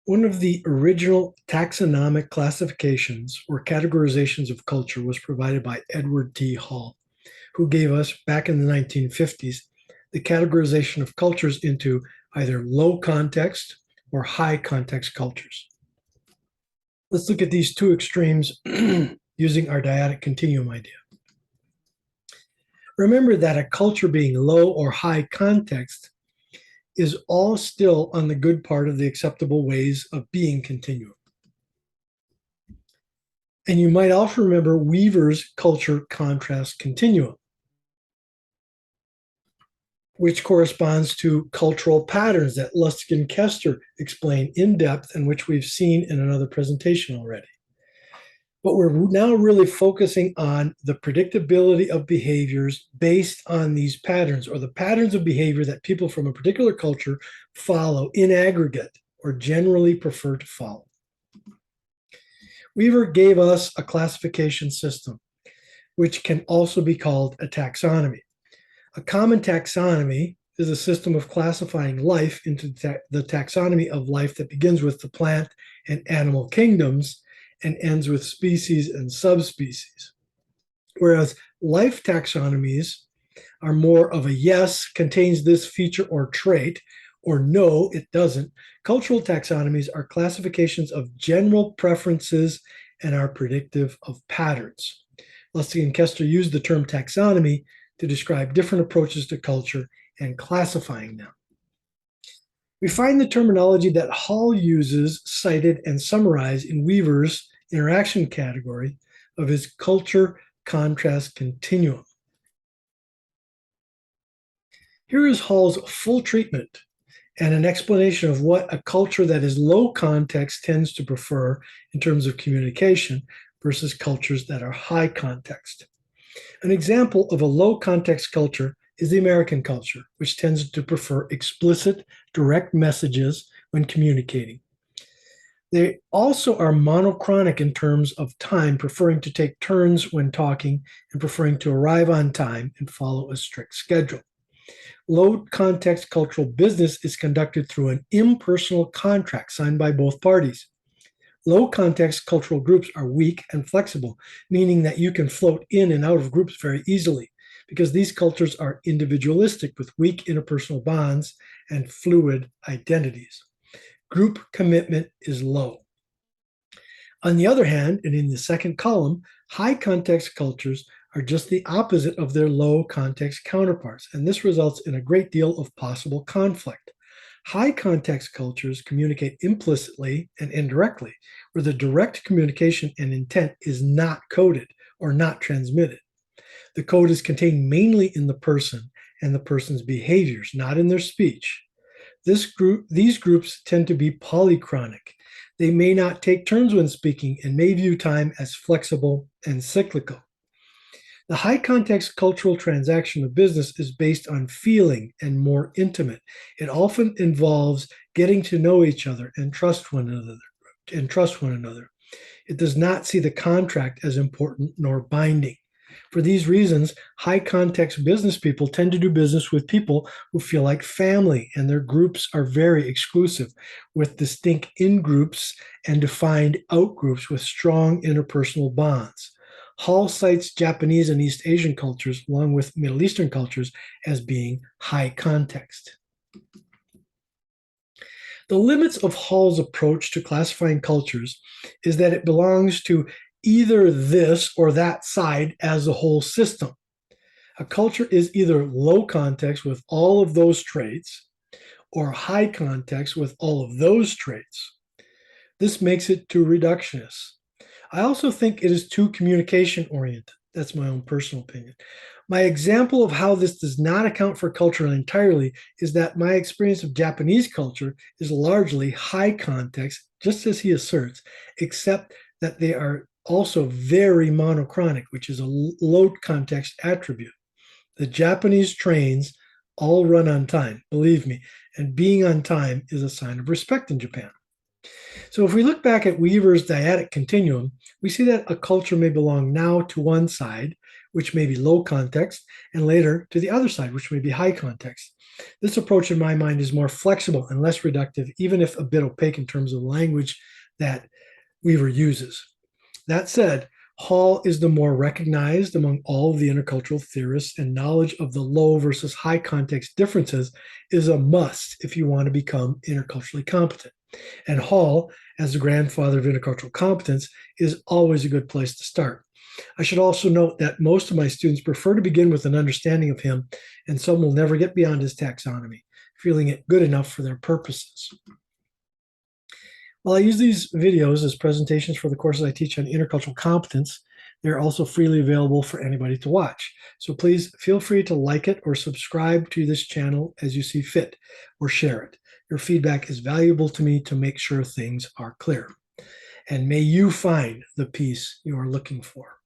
One of the original taxonomic classifications or categorizations of culture was provided by Edward T. Hall, who gave us, back in the 1950s, the categorization of cultures into either low context or high context cultures. Let's look at these two extremes using our dyadic continuum idea. Remember that a culture being low or high context is all still on the good part of the acceptable ways of being continuum. And you might also remember Weaver's culture contrast continuum, which corresponds to cultural patterns that Lustig and Kester explain in depth and which we've seen in another presentation already. But we're now really focusing on the predictability of behaviors based on these patterns, or the patterns of behavior that people from a particular culture follow in aggregate or generally prefer to follow. Weaver gave us a classification system, which can also be called a taxonomy. A common taxonomy is a system of classifying life into the taxonomy of life that begins with the plant and animal kingdoms and ends with species and subspecies. Whereas life taxonomies are more of a yes, contains this feature or trait, or no, it doesn't. Cultural taxonomies are classifications of general preferences and are predictive of patterns. Lustig and Kester used the term taxonomy to describe different approaches to culture and classifying them. We find the terminology that Hall uses cited and summarized in Weaver's interaction category of his culture contrast continuum. Here is Hall's full treatment and an explanation of what a culture that is low context tends to prefer in terms of communication versus cultures that are high context. An example of a low context culture is the American culture, which tends to prefer explicit, direct messages when communicating. They also are monochronic in terms of time, preferring to take turns when talking and preferring to arrive on time and follow a strict schedule. Low context cultural business is conducted through an impersonal contract signed by both parties. Low context cultural groups are weak and flexible, meaning that you can float in and out of groups very easily because these cultures are individualistic with weak interpersonal bonds and fluid identities. Group commitment is low. On the other hand, and in the second column, high context cultures are just the opposite of their low context counterparts, and this results in a great deal of possible conflict. High context cultures communicate implicitly and indirectly, where the direct communication and intent is not coded or not transmitted. The code is contained mainly in the person and the person's behaviors, not in their speech. These groups tend to be polychronic. They may not take turns when speaking and may view time as flexible and cyclical. The high context cultural transaction of business is based on feeling and more intimate. It often involves getting to know each other and trust one another. It does not see the contract as important nor binding. For these reasons, high context business people tend to do business with people who feel like family, and their groups are very exclusive, with distinct in-groups and defined out-groups with strong interpersonal bonds. Hall cites Japanese and East Asian cultures, along with Middle Eastern cultures, as being high context. The limits of Hall's approach to classifying cultures is that it belongs to either this or that side as a whole system. A culture is either low context with all of those traits or high context with all of those traits. This makes it too reductionist. I also think it is too communication oriented. That's my own personal opinion. My example of how this does not account for culture entirely is that my experience of Japanese culture is largely high context, just as he asserts, except that they are also very monochronic, which is a low context attribute. The Japanese trains all run on time, believe me, and being on time is a sign of respect in Japan. So if we look back at Weaver's dyadic continuum, we see that a culture may belong now to one side, which may be low context, and later to the other side, which may be high context. This approach, in my mind, is more flexible and less reductive, even if a bit opaque in terms of language that Weaver uses. That said, Hall is the more recognized among all of the intercultural theorists, and knowledge of the low versus high context differences is a must if you want to become interculturally competent. And Hall, as the grandfather of intercultural competence, is always a good place to start. I should also note that most of my students prefer to begin with an understanding of him, and some will never get beyond his taxonomy, feeling it good enough for their purposes. While I use these videos as presentations for the courses I teach on intercultural competence, they're also freely available for anybody to watch. So please feel free to like it or subscribe to this channel as you see fit, or share it. Your feedback is valuable to me to make sure things are clear. And may you find the peace you are looking for.